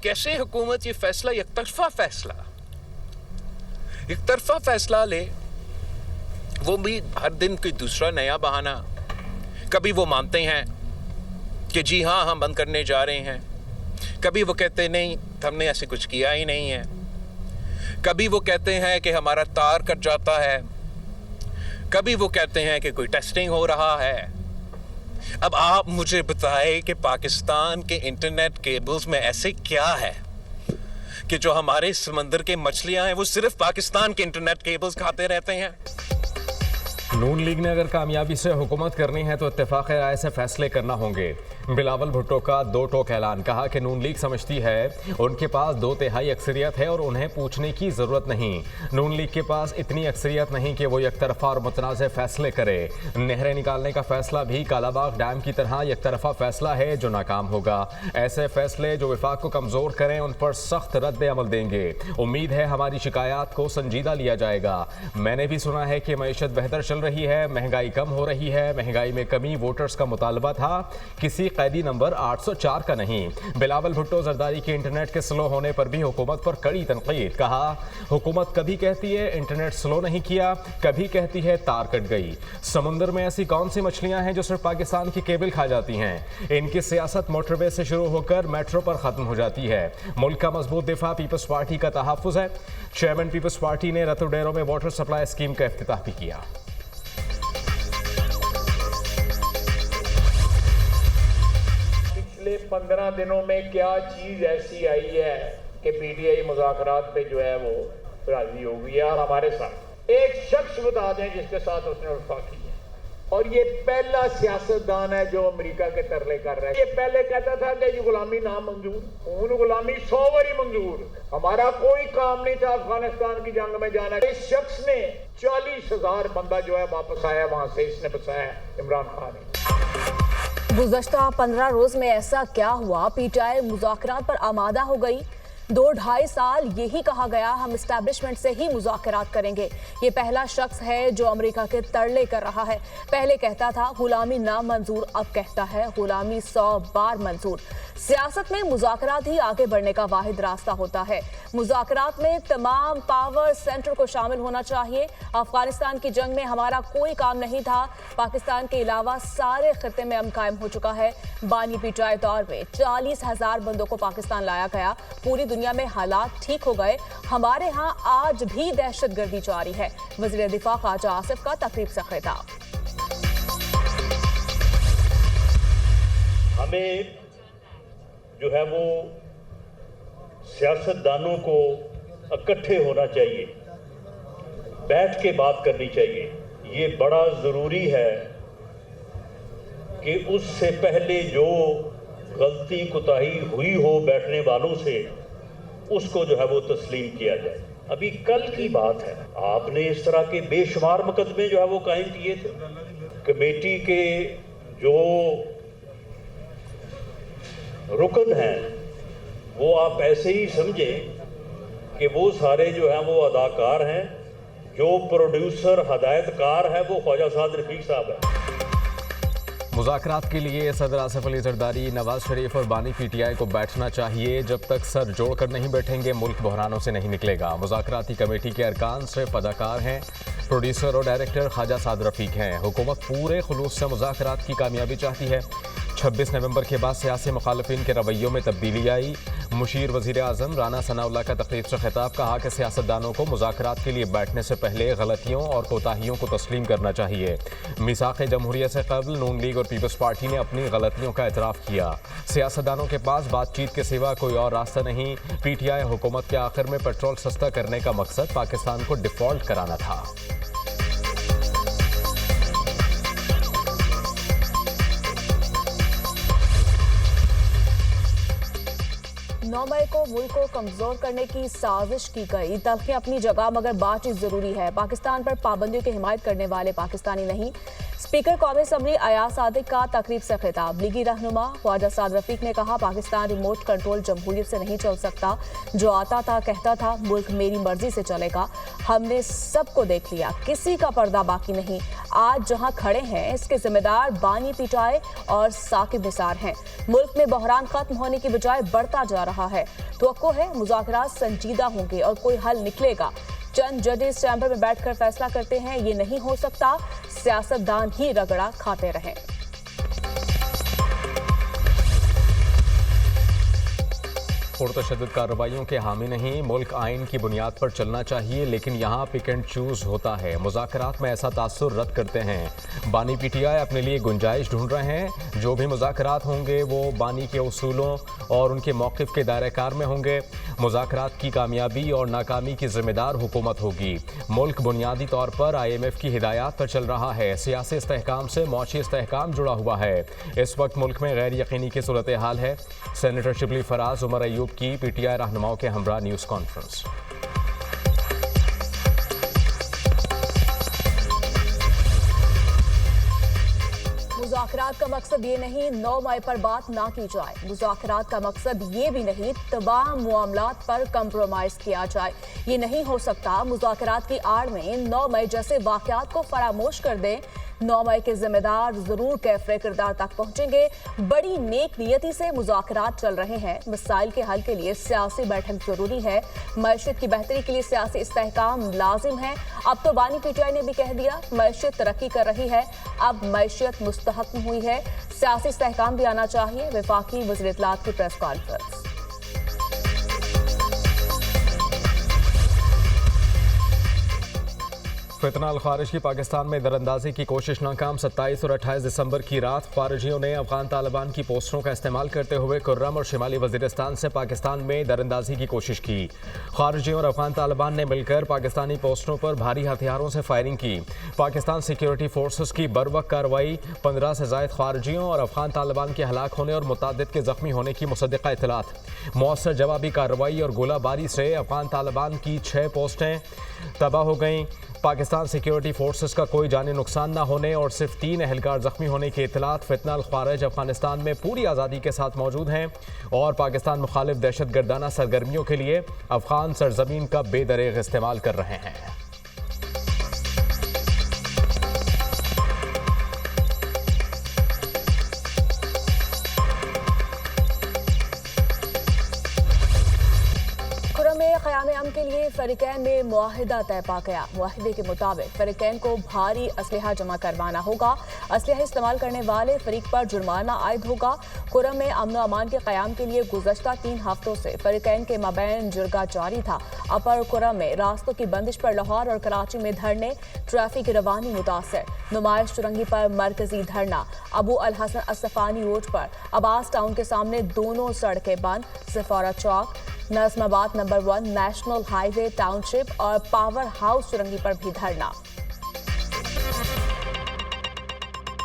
कैसे हुकूमत ये फैसला एक तरफा फैसला ले, वो भी हर दिन कोई दूसरा नया बहाना। कभी वो मानते हैं कि जी हाँ हम बंद करने जा रहे हैं, कभी वो कहते नहीं हमने ऐसे कुछ किया ही नहीं है, कभी वो कहते हैं कि हमारा तार कट जाता है, कभी वो कहते हैं कि कोई टेस्टिंग हो रहा है। अब आप मुझे बताएं कि पाकिस्तान के इंटरनेट केबल्स में ऐसे क्या है कि जो हमारे समंदर के मछलियां हैं वो सिर्फ पाकिस्तान के इंटरनेट केबल्स खाते रहते हैं। नून लीग ने अगर कामयाबी से हुकूमत करनी है तो इत्तेफाक राय से फैसले करना होंगे। बिलावल भुट्टो का दो टोक ऐलान। कहा कि नून लीग समझती है उनके पास 2/3 अक्सरियत है और उन्हें पूछने की जरूरत नहीं। नून लीग के पास इतनी अक्सरियत नहीं कि वो एकतरफा और मुतनाज़ फैसले करे। नहरें निकालने का फैसला भी कालाबाग डैम की तरह एकतरफा फैसला है जो नाकाम होगा। ऐसे फैसले जो विफाक को कमजोर करें उन पर सख्त रद्द अमल देंगे। उम्मीद है हमारी शिकायत को संजीदा लिया जाएगा। मैंने भी सुना है कि मईशत बेहतर चल रही है, महंगाई कम हो रही है। महंगाई में कमी वोटर्स का मुतालबा था, किसी कैदी नंबर 804 का नहीं। बिलावल भुट्टो जरदारी के इंटरनेट के स्लो होने पर भी हुकूमत पर कड़ी तनकीद। कहा हुकूमत कभी कहती है इंटरनेट स्लो नहीं किया, कभी कहती है तार कट गई। समुंदर में ऐसी कौन सी मछलियां हैं जो सिर्फ पाकिस्तान की केबल खा जाती हैं? इनकी सियासत मोटरवे से शुरू होकर मेट्रो पर खत्म हो जाती है। मुल्क का मजबूत दिफा पीपल्स पार्टी का तहफ्फुज है। चेयरमैन पीपल्स पार्टी ने रतुडेरो में वाटर सप्लाई स्कीम का इफ्तिताह भी किया। पिछले 15 दिनों में क्या चीज ऐसी आई है कि पीटीआई मुज़ाकरात पे जो है वो राजी हो गई है। और हमारे साथ एक शख्स बता दें जिसके साथ उसने वफाकी है, और ये पहला सियासतदान है जो अमेरिका के तरले कर रहा है। ये पहले कहता था कि ये गुलामी ना मंजूर, उन गुलामी 100 बारी मंजूर, हमारा कोई काम नहीं था अफगानिस्तान की जंग में जाना। इस शख्स ने 40,000 बंदा जो है वापस आया वहां से, इसने बसाया इमरान खान ने। गुज़श्ता 15 रोज में ऐसा क्या हुआ पीटीआई मुज़ाकरात पर आमादा हो गई? 2-2.5 साल यही कहा गया हम एस्टैब्लिशमेंट से ही मुज़ाकरात करेंगे। ये पहला शख्स है जो अमेरिका के तरले कर रहा है। पहले कहता था गुलामी ना मंजूर, अब कहता है गुलामी 100 बार मंजूर। सियासत में मुज़ाकरात ही आगे बढ़ने का वाहिद रास्ता होता है। मुज़ाकरात में तमाम पावर सेंटर को शामिल होना चाहिए। अफगानिस्तान की जंग में हमारा कोई काम नहीं था, पाकिस्तान के अलावा सारे खित्ते में अमन कायम हो चुका है। बानी पीटीआई दौर में 40,000 बंदों को पाकिस्तान लाया गया। पूरी दुनिया में हालात ठीक हो गए, हमारे यहाँ आज भी दहशतगर्दी जारी है। वज़ीर दिफा ख्वाजा आसिफ का तकरीब से खिताब। हमें जो है वो सियासतदानों को इकट्ठे होना चाहिए, बैठ के बात करनी चाहिए। ये बड़ा ज़रूरी है कि उससे पहले जो गलती कोताही हुई हो बैठने वालों से, उसको जो है वो तस्लीम किया जाए। अभी कल की बात है, आपने इस तरह के बेशुमार मुकदमे जो है वो कायम किए थे। कमेटी के जो रुकन हैं वो आप ऐसे ही समझें कि वो सारे जो हैं वो अदाकार हैं, जो प्रोड्यूसर हदायतकार है वो ख्वाजा साद रफीक साहब है। मुज़ाकरात के लिए सदर आसिफ अली जरदारी, नवाज शरीफ और बानी पीटीआई को बैठना चाहिए। जब तक सर जोड़कर नहीं बैठेंगे मुल्क बहरानों से नहीं निकलेगा। मुज़ाकराती कमेटी के अरकान सिर्फ अदाकार हैं, प्रोड्यूसर और डायरेक्टर ख्वाजा साद रफीक हैं। हुकूमत पूरे खुलूस से मुज़ाकरात की कामयाबी चाहती है। 26 नवंबर के बाद सियासी मुखालफिन के रवैयों में तब्दीली आई। मुशीर वज़ीर आज़म राना सनाउल्लाह का तकरीब से खिताब। कहा कि सियासतदानों को मुज़ाकरात के लिए बैठने से पहले गलतियों और कोताहियों को तस्लीम करना चाहिए। मिसाक़ जमहूरियत से कबल नून लीग और पीपल्स पार्टी ने अपनी गलतियों का एतराफ़ किया। सियासतदानों के पास बातचीत के सिवा कोई और रास्ता नहीं। पीटीआई हुकूमत के आखिर में पेट्रोल सस्ता करने का मकसद पाकिस्तान को डिफ़ॉल्ट कराना था। 9 मई को मुल्क को कमजोर करने की साजिश की गई। तलखे अपनी जगह, मगर बातचीत जरूरी है। पाकिस्तान पर पाबंदियों की हिमायत करने वाले पाकिस्तानी नहीं। स्पीकर कौमी असम्बली अयाज सादिक का तकरीब से खिताब। लीगी रहनुमा ख्वाजा साद रफीक ने कहा पाकिस्तान रिमोट कंट्रोल जमहूरियत से नहीं चल सकता। जो आता था कहता था मुल्क मेरी मर्जी से चलेगा। हमने सबको देख लिया, किसी का पर्दा बाकी नहीं। आज जहां खड़े हैं इसके जिम्मेदार बानी पीटाए और साकिब निसार हैं। मुल्क में बहरान खत्म होने की बजाय बढ़ता जा रहा है। तवक्को है मुज़ाकरात संजीदा होंगे और कोई हल निकलेगा। चंद जजेस चैम्बर में बैठकर फैसला करते हैं, ये नहीं हो सकता सियासतदान ही रगड़ा खाते रहें। पुरतशद्दुद कार्रवाइयों के हामी नहीं, मुल्क आइन की बुनियाद पर चलना चाहिए, लेकिन यहाँ पिक एंड चूज होता है। मुज़ाकरात में ऐसा तासुर रद्द करते हैं। बानी पीटीआई अपने लिए गुंजाइश ढूंढ रहे हैं। जो भी मुज़ाकरात होंगे वो बानी के उसूलों और उनके मौक़िफ़ के दायरे कार में होंगे। मुज़ाकरात की कामयाबी और नाकामी की जिम्मेदार हुकूमत होगी। मुल्क बुनियादी तौर पर IMF की हिदायत पर चल रहा है। सियासी इस्तेहकाम से मौशी इस्तेहकाम जुड़ा हुआ है। इस वक्त मुल्क में गैर यकीनी की सूरत हाल है। सेनेटर शिबली फराज उमर अयूब की PTI रहनुमाओं के हमरा न्यूज़ कॉन्फ्रेंस। मुज़ाकरात का मकसद ये नहीं 9 मई पर बात ना की जाए। मुज़ाकरात का मकसद ये भी नहीं तमाम मामलात पर कंप्रोमाइज किया जाए। ये नहीं हो सकता मुज़ाकरात की आड़ में 9 मई जैसे वाक़यात को फरामोश कर दें। 9 मई के जिम्मेदार जरूर कैफरे किरदार तक पहुंचेंगे। बड़ी नेक नियति से मुज़ाकरात चल रहे हैं। मसाइल के हल के लिए सियासी बैठक जरूरी है। मईशत की बेहतरी के लिए सियासी इस्तेहकाम लाजिम है। अब तो बानी पीटीआई ने भी कह दिया मईशत तरक्की कर रही है, अब मईशत मुस्तहकम हुई है, सियासी इस्तेहकाम भी आना चाहिए। वफाकी वज़ीर इत्तलात की प्रेस कॉन्फ्रेंस। फितना अल खारिज की पाकिस्तान में दरअंदाजी की कोशिश नाकाम। 27 और 28 दिसंबर की रात खारिजियों ने अफगान तालिबान की पोस्टरों का इस्तेमाल करते हुए कुर्रम और शिमाली वजीरिस्तान से पाकिस्तान में दरअंदाजी की कोशिश की। खारिजियों और अफगान तालिबान ने मिलकर पाकिस्तानी पोस्टरों पर भारी हथियारों से फायरिंग की। पाकिस्तान सिक्योरिटी फोर्सेस की बरवक्त कार्रवाई 15 से ज़ायद खारिजियों और अफगान तालिबान के हलाक होने और मुतअद्दिद के जख्मी होने की मुसद्दिक़ा इत्तलात। मौसर जवाबी कार्रवाई और गोलाबारी से अफगान तालिबान की 6 पोस्टें तबाह हो गईं। पाकिस्तान सिक्योरिटी फोर्सेस का कोई जानी नुकसान न होने और सिर्फ 3 अहलकार जख्मी होने की इत्तलात। फितना अल खारिज अफगानिस्तान में पूरी आज़ादी के साथ मौजूद हैं और पाकिस्तान मुखालिफ दहशतगर्दाना सरगर्मियों के लिए अफगान सरजमीन का बेदरेग इस्तेमाल कर रहे हैं। क़याम अमन के लिए फरीकैन में मुआहिदा तय पा गया। मुआहिदे के मुताबिक फरीकैन को भारी असलहा जमा करवाना होगा। असलहा इस्तेमाल करने वाले फरीक पर जुर्माना आयद होगा। खुर्रम में अमन व अमान के क़याम के लिए गुज़श्ता 3 हफ्तों से फरीकैन के मबैन जुर्गा जारी था। अपर खुर्रम में रास्तों की बंदिश पर लाहौर और कराची में धरने, ट्रैफिक रवानी मुतासर। नुमाइश चुरंगी पर मरकजी धरना। अबू अल हसन असफानी रोड पर अब्बास टाउन के सामने दोनों सड़कें बंद। सफारा चौक, नज़माबाद नंबर 1, नेशनल हाईवे, टाउनशिप और पावर हाउस चुरंगी पर भी धरना।